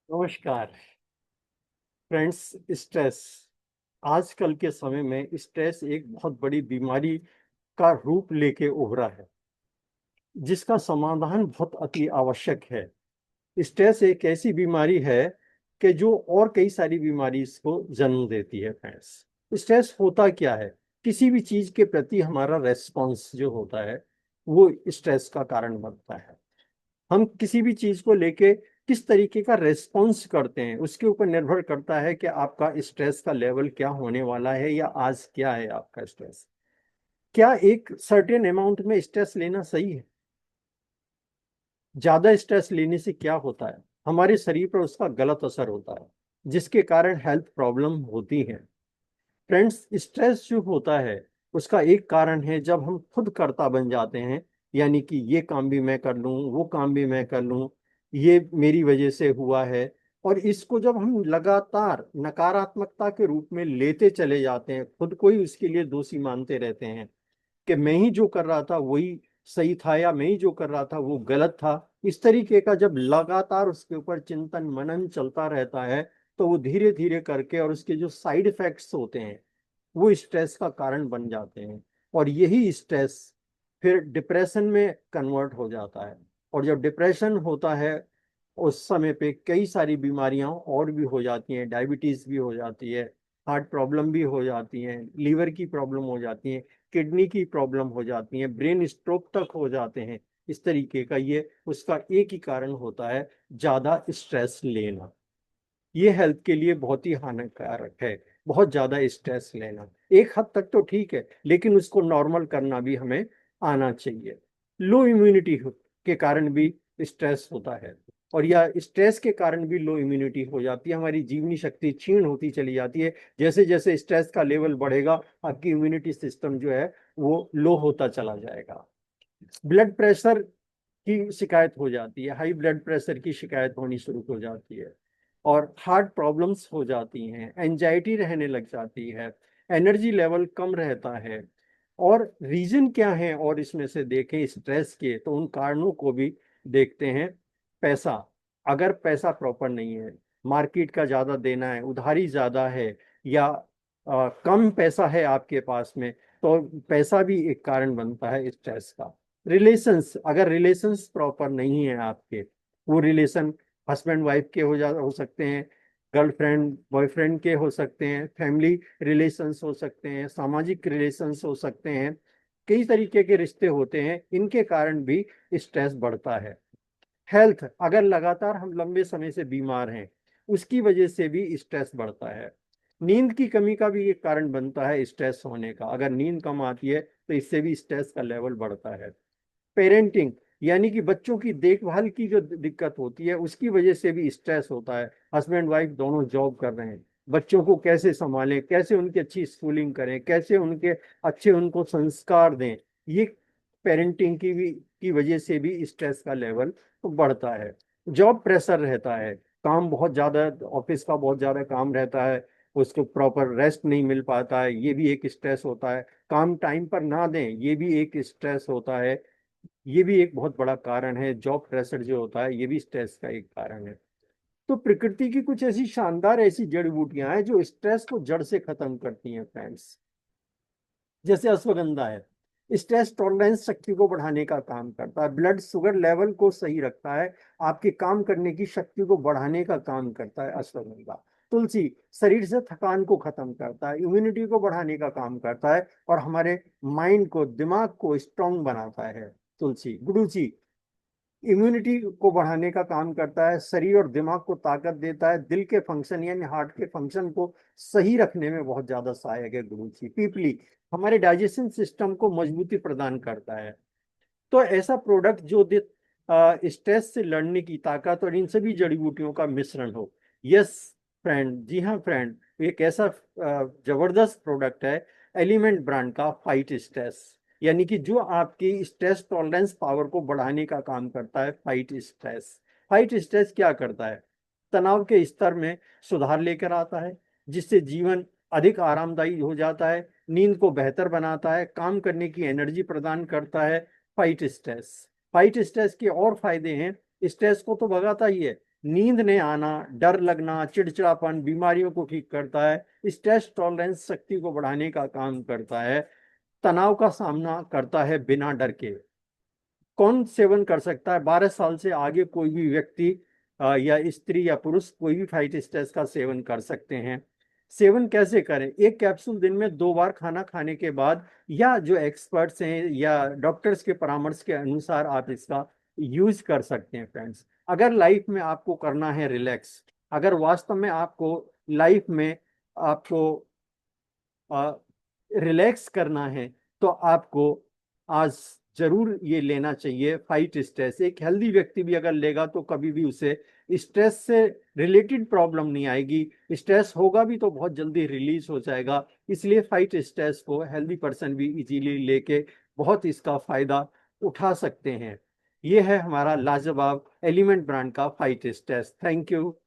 नमस्कार friends. Stress आजकल के समय में स्ट्रेस एक बहुत बड़ी बीमारी का रूप लेके उभरा है, जिसका समाधान बहुत अति आवश्यक है। स्ट्रेस एक ऐसी बीमारी है कि जो और कई सारी बीमारी इसको जन्म देती है। फ्रेंड्स, स्ट्रेस होता क्या है? किसी भी चीज के प्रति हमारा रेस्पॉन्स जो होता है वो स्ट्रेस का कारण बनता है। हम किसी भी चीज को लेके किस तरीके का रेस्पॉन्स करते हैं उसके ऊपर निर्भर करता है कि आपका स्ट्रेस का लेवल क्या होने वाला है या आज क्या है आपका स्ट्रेस। क्या एक सर्टेन अमाउंट में स्ट्रेस लेना सही है? ज्यादा स्ट्रेस लेने से क्या होता है? हमारे शरीर पर उसका गलत असर होता है, जिसके कारण हेल्थ प्रॉब्लम होती है। फ्रेंड्स, स्ट्रेस जो होता है उसका एक कारण है जब हम खुद कर्ता बन जाते हैं, यानी कि ये काम भी मैं कर लूं, वो काम भी मैं कर लूं, ये मेरी वजह से हुआ है। और इसको जब हम लगातार नकारात्मकता के रूप में लेते चले जाते हैं, खुद को ही उसके लिए दोषी मानते रहते हैं कि मैं ही जो कर रहा था वही सही था या मैं ही जो कर रहा था वो गलत था। इस तरीके का जब लगातार उसके ऊपर चिंतन मनन चलता रहता है तो वो धीरे धीरे करके और उसके जो साइड इफेक्ट्स होते हैं वो स्ट्रेस का कारण बन जाते हैं। और यही स्ट्रेस फिर डिप्रेशन में कन्वर्ट हो जाता है। और जब डिप्रेशन होता है उस समय पे कई सारी बीमारियां और भी हो जाती हैं, डायबिटीज भी हो जाती है, हार्ट प्रॉब्लम भी हो जाती हैं, लीवर की प्रॉब्लम हो जाती है, किडनी की प्रॉब्लम हो जाती है, ब्रेन स्ट्रोक तक हो जाते हैं। इस तरीके का ये उसका एक ही कारण होता है, ज्यादा स्ट्रेस लेना। ये हेल्थ के लिए बहुत ही हानिकारक है। बहुत ज्यादा स्ट्रेस लेना एक हद तक तो ठीक है, लेकिन उसको नॉर्मल करना भी हमें आना चाहिए। लो इम्यूनिटी के कारण भी स्ट्रेस होता है, और या स्ट्रेस के कारण भी लो इम्यूनिटी हो जाती है, हमारी जीवनी शक्ति क्षीण होती चली जाती है। जैसे जैसे स्ट्रेस का लेवल बढ़ेगा आपकी इम्यूनिटी सिस्टम जो है वो लो होता चला जाएगा। ब्लड प्रेशर की शिकायत हो जाती है, हाई ब्लड प्रेशर की शिकायत होनी शुरू हो जाती है, और हार्ट प्रॉब्लम्स हो जाती हैं, एंजाइटी रहने लग जाती है, एनर्जी लेवल कम रहता है। और रीजन क्या है, और इसमें से देखें स्ट्रेस के तो उन कारणों को भी देखते हैं। पैसा, अगर पैसा प्रॉपर नहीं है, मार्केट का ज्यादा देना है, उधारी ज्यादा है, या कम पैसा है आपके पास में, तो पैसा भी एक कारण बनता है स्ट्रेस का। रिलेशंस, अगर रिलेशंस प्रॉपर नहीं है आपके, वो रिलेशन हस्बैंड वाइफ के हो सकते हैं, गर्लफ्रेंड बॉयफ्रेंड के हो सकते हैं, फैमिली रिलेशंस हो सकते हैं, सामाजिक रिलेशंस हो सकते हैं, कई तरीके के रिश्ते होते हैं, इनके कारण भी स्ट्रेस बढ़ता है। हेल्थ, अगर लगातार हम लंबे समय से बीमार हैं उसकी वजह से भी स्ट्रेस बढ़ता है। नींद की कमी का भी एक कारण बनता है स्ट्रेस होने का, अगर नींद कम आती है तो इससे भी स्ट्रेस का लेवल बढ़ता है। पेरेंटिंग, यानी कि बच्चों की देखभाल की जो दिक्कत होती है उसकी वजह से भी स्ट्रेस होता है। हस्बैंड वाइफ दोनों जॉब कर रहे हैं, बच्चों को कैसे संभालें, कैसे उनकी अच्छी स्कूलिंग करें, कैसे उनके अच्छे उनको संस्कार दें, ये पेरेंटिंग की वजह से भी स्ट्रेस का लेवल बढ़ता है। जॉब प्रेशर रहता है, काम बहुत ज्यादा, ऑफिस का बहुत ज्यादा काम रहता है, उसको प्रॉपर रेस्ट नहीं मिल पाता है, ये भी एक स्ट्रेस होता है। काम टाइम पर ना दें, ये भी एक स्ट्रेस होता है। ये भी एक बहुत बड़ा कारण है। जॉब प्रेशर जो होता है ये भी स्ट्रेस का एक कारण है। तो प्रकृति की कुछ ऐसी शानदार ऐसी जड़ी बूटियां हैं जो स्ट्रेस को जड़ से खत्म करती हैं। फ्रेंड्स, जैसे अश्वगंधा है, स्ट्रेस टॉलरेंस शक्ति को बढ़ाने का काम करता है, ब्लड शुगर लेवल को सही रखता है, आपके काम करने की शक्ति को बढ़ाने का काम करता है अश्वगंधा। तुलसी, शरीर से थकान को खत्म करता है, इम्यूनिटी को बढ़ाने का काम करता है, और हमारे माइंड को, दिमाग को स्ट्रांग बनाता है। तुलसी। गुडुचि, इम्यूनिटी को बढ़ाने का काम करता है, शरीर और दिमाग को ताकत देता है, दिल के फंक्शन यानी हार्ट के फंक्शन को सही रखने में बहुत ज्यादा सहायक है गुरुजी। पीपली, हमारे डाइजेशन सिस्टम को मजबूती प्रदान करता है। तो ऐसा प्रोडक्ट जो स्ट्रेस से लड़ने की ताकत और इन सभी जड़ी बूटियों का मिश्रण हो। यस फ्रेंड, जी हाँ फ्रेंड, एक ऐसा जबरदस्त प्रोडक्ट है एलिमेंट ब्रांड का, फाइट स्ट्रेस, यानी कि जो आपकी स्ट्रेस टॉलरेंस पावर को बढ़ाने का काम करता है। फाइट स्ट्रेस, फाइट स्ट्रेस क्या करता है? तनाव के स्तर में सुधार लेकर आता है, जिससे जीवन अधिक आरामदायी हो जाता है, नींद को बेहतर बनाता है, काम करने की एनर्जी प्रदान करता है। फाइट स्ट्रेस, फाइट स्ट्रेस के और फायदे हैं। स्ट्रेस को तो भगाता ही है, नींद नहीं आना, डर लगना, चिड़चिड़ापन बीमारियों को ठीक करता है। स्ट्रेस टॉलरेंस शक्ति को बढ़ाने का काम करता है। तनाव का सामना करता है बिना डर के। कौन सेवन कर सकता है? 12 साल से आगे कोई भी व्यक्ति या स्त्री या पुरुष कोई भी फाइट स्ट्रेस का सेवन कर सकते हैं। सेवन कैसे करें? एक कैप्सूल दिन में 2 बार खाना खाने के बाद, या जो एक्सपर्ट्स हैं या डॉक्टर्स के परामर्श के अनुसार आप इसका यूज कर सकते हैं फ्रेंड्स। अगर लाइफ में आपको करना है रिलैक्स, अगर वास्तव में आपको लाइफ में आपको रिलैक्स करना है, तो आपको आज जरूर ये लेना चाहिए फाइट स्ट्रेस। एक हेल्दी व्यक्ति भी अगर लेगा तो कभी भी उसे स्ट्रेस से रिलेटेड प्रॉब्लम नहीं आएगी। स्ट्रेस होगा भी तो बहुत जल्दी रिलीज हो जाएगा। इसलिए फाइट स्ट्रेस को हेल्दी पर्सन भी इजीली लेके बहुत इसका फायदा उठा सकते हैं। ये है हमारा लाजवाब एलिमेंट ब्रांड का फाइट स्ट्रेस। Thank you.